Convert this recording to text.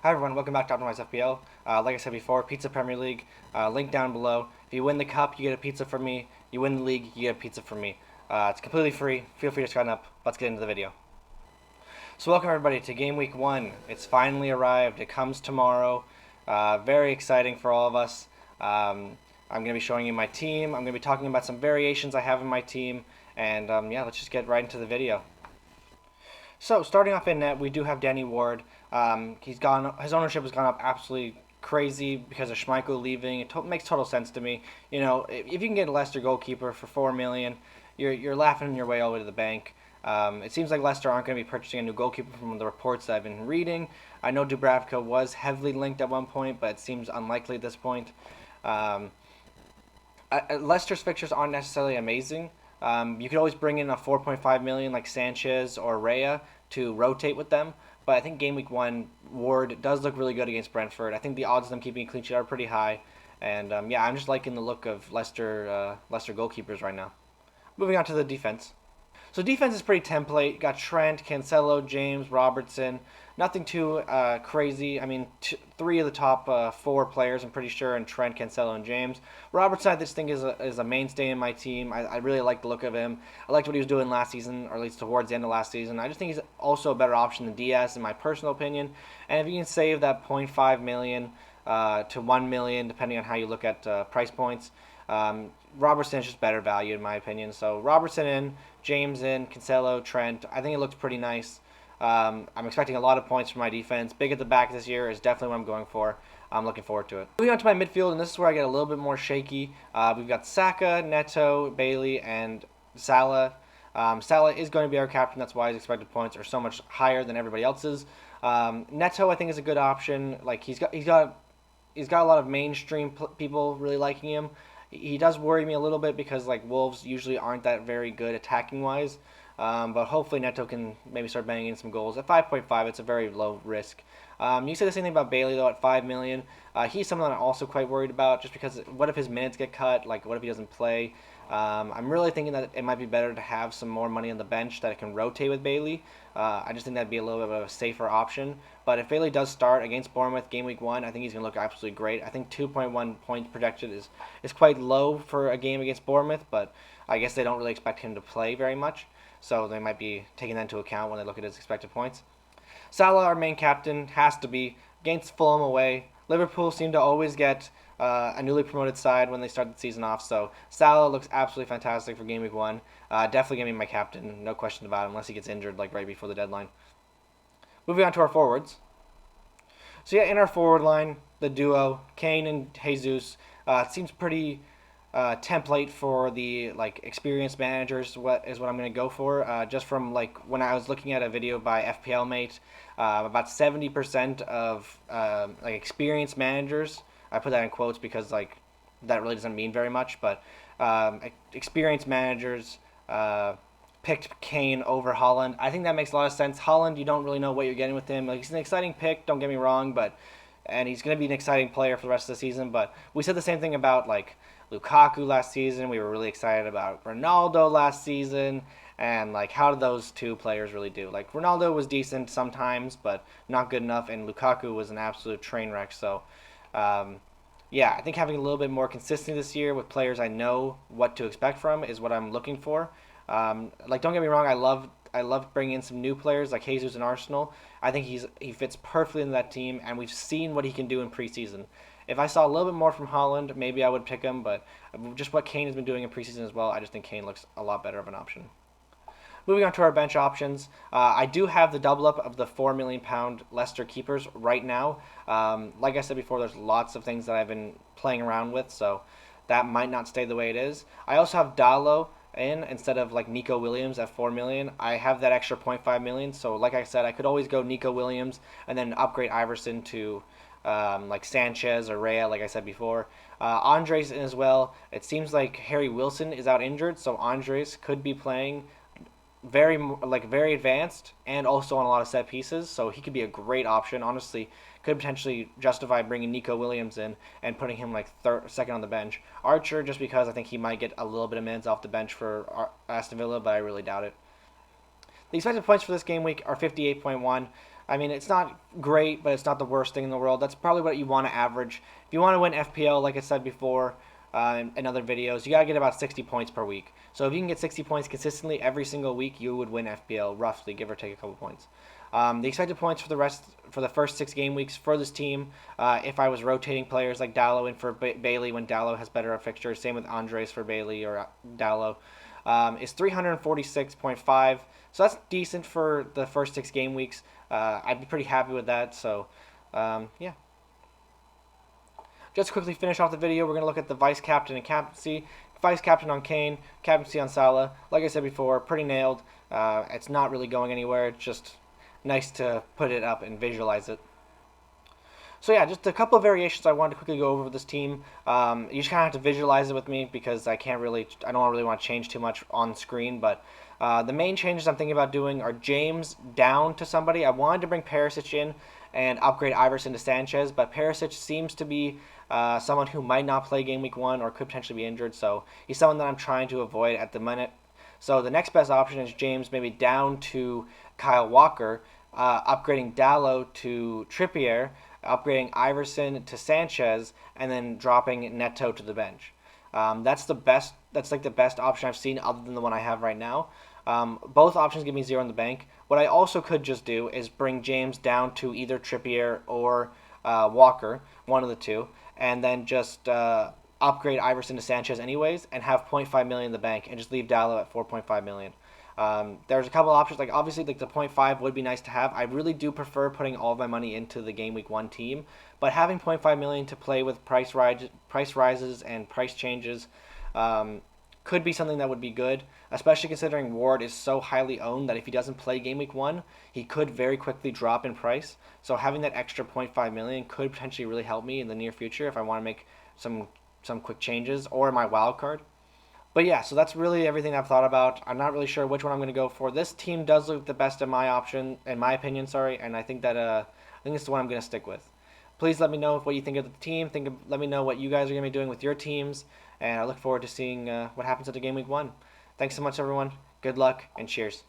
Hi everyone, welcome back to Gw1 Fpl. Like I said before, Pizza Premier League, link down below. If you win the cup, you get a pizza from me. You win the league, you get a pizza from me. It's completely free. Feel free to sign up. Let's get into the video. So welcome everybody to Game Week 1. It's finally arrived. It comes tomorrow. Very exciting for all of us. I'm going to be showing you my team. I'm going to be talking about some variations I have in my team. And yeah, let's just get right into the video. So starting off in net, we do have Danny Ward. His ownership has gone up absolutely crazy because of Schmeichel leaving. It makes total sense to me. You know, if you can get a Leicester goalkeeper for $4 million, you're laughing your way all the way to the bank. It seems like Leicester aren't going to be purchasing a new goalkeeper from the reports that I've been reading. I know Dubravka was heavily linked at one point, but it seems unlikely at this point. Leicester's fixtures aren't necessarily amazing. You could always bring in a 4.5 million like Sanchez or Raya to rotate with them, but I think Game Week 1 Ward does look really good against Brentford. I think the odds of them keeping a clean sheet are pretty high, and yeah, I'm just liking the look of Leicester goalkeepers right now. Moving on to the defense. So defense is pretty template. You got Trent, Cancelo, James, Robertson. Nothing too crazy. I mean, three of the top four players, I'm pretty sure, and Trent, Cancelo, and James. Robertson, I just think is a mainstay in my team. I really like the look of him. I liked what he was doing last season, or at least towards the end of last season. I just think he's also a better option than Diaz, in my personal opinion. And if you can save that 0.5 million to 1 million, depending on how you look at price points, Robertson is just better value in my opinion. So Robertson in, James in, Cancelo, Trent. I think it looks pretty nice. I'm expecting a lot of points from my defense. Big at the back this year is definitely what I'm going for. I'm looking forward to it. Moving on to my midfield, and this is where I get a little bit more shaky. We've got Saka, Neto, Bailey, and Salah. Salah is going to be our captain. That's why his expected points are so much higher than everybody else's. Neto, I think, is a good option. Like he's got a lot of mainstream people really liking him. He does worry me a little bit because like Wolves usually aren't that very good attacking wise. But hopefully Neto can maybe start banging in some goals. At 5.5, it's a very low risk. You say the same thing about Bailey though at 5 million. He's someone I'm also quite worried about just because what if his minutes get cut? Like what if he doesn't play? I'm really thinking that it might be better to have some more money on the bench that it can rotate with Bailey. I just think that'd be a little bit of a safer option. But if Bailey does start against Bournemouth game week 1, I think he's going to look absolutely great. I think 2.1 points projected is quite low for a game against Bournemouth, but I guess they don't really expect him to play very much. So they might be taking that into account when they look at his expected points. Salah, our main captain, has to be against Fulham away. Liverpool seem to always get a newly promoted side when they start the season off. So Salah looks absolutely fantastic for game week 1. Definitely going to be my captain, no question about it, unless he gets injured like right before the deadline. Moving on to our forwards. So yeah, in our forward line, the duo Kane and Jesus seems pretty template for the like experienced managers. What I'm going to go for? Just from like when I was looking at a video by FPL Mate, about 70% of like experienced managers. I put that in quotes because like that really doesn't mean very much, but experienced managers picked Kane over Holland. I think that makes a lot of sense. Holland, you don't really know what you're getting with him. Like he's an exciting pick, don't get me wrong, and he's going to be an exciting player for the rest of the season. But we said the same thing about like Lukaku last season. We were really excited about Ronaldo last season. And like, how did those two players really do? Like Ronaldo was decent sometimes, but not good enough, and Lukaku was an absolute train wreck. So, yeah, I think having a little bit more consistency this year with players I know what to expect from is what I'm looking for. Like, don't get me wrong, I love bringing in some new players like Jesus and Arsenal. I think he fits perfectly in that team, and we've seen what he can do in preseason. If I saw a little bit more from Holland, maybe I would pick him, but just what Kane has been doing in preseason as well, I just think Kane looks a lot better of an option. Moving on to our bench options, I do have the double up of the £4 million Leicester keepers right now. Like I said before, there's lots of things that I've been playing around with, so that might not stay the way it is. I also have Dalot in instead of like Nico Williams at 4 million. I have that extra 0.5 million, so like I said, I could always go Nico Williams and then upgrade Iverson to like Sanchez or Raya, like I said before. Andres in as well. It seems like Harry Wilson is out injured, so Andres could be playing very advanced and also on a lot of set pieces, so he could be a great option. Honestly, could potentially justify bringing Nico Williams in and putting him like second on the bench. Archer, just because I think he might get a little bit of minutes off the bench for Aston Villa, but I really doubt it. The expected points for this game week are 58.1. I mean, it's not great, but it's not the worst thing in the world. That's probably what you want to average. If you want to win FPL, like I said before in other videos, you got to get about 60 points per week. So if you can get 60 points consistently every single week, you would win FPL, roughly, give or take a couple points. The expected points for the first 6 game weeks for this team, if I was rotating players like Dallo in for Bailey when Dallo has better fixtures, same with Andres for Bailey or Dallo, is 346.5. So that's decent for the first 6 game weeks. I'd be pretty happy with that. So, yeah. Just to quickly finish off the video, we're going to look at the vice captain and captaincy. Vice captain on Kane, captaincy on Salah. Like I said before, pretty nailed. It's not really going anywhere. It's just nice to put it up and visualize it. So yeah, just a couple of variations I wanted to quickly go over with this team. You just kind of have to visualize it with me because I don't really want to change too much on screen. But the main changes I'm thinking about doing are James down to somebody. I wanted to bring Perisic in and upgrade Iverson to Sanchez, but Perisic seems to be someone who might not play game week 1 or could potentially be injured. So he's someone that I'm trying to avoid at the minute. So the next best option is James maybe down to Kyle Walker, upgrading Dallo to Trippier, upgrading Iverson to Sanchez, and then dropping Neto to the bench. That's the best. That's like the best option I've seen other than the one I have right now. Both options give me 0 in the bank. What I also could just do is bring James down to either Trippier or Walker, one of the two, and then just upgrade Iverson to Sanchez anyways, and have 0.5 million in the bank, and just leave Dallo at 4.5 million. There's a couple options, like obviously like the 0.5 would be nice to have. I really do prefer putting all of my money into the game week 1 team, but having 0.5 million to play with price rises and price changes could be something that would be good, especially considering Ward is so highly owned that if he doesn't play game week 1, he could very quickly drop in price. So having that extra 0.5 million could potentially really help me in the near future if I want to make some quick changes or my wild card. But yeah, so that's really everything I've thought about. I'm not really sure which one I'm going to go for. This team does look the best in my opinion, and I think that I think it's the one I'm going to stick with. Please let me know what you think of the team. Let me know what you guys are going to be doing with your teams, and I look forward to seeing what happens at the game week 1. Thanks so much, everyone. Good luck and cheers.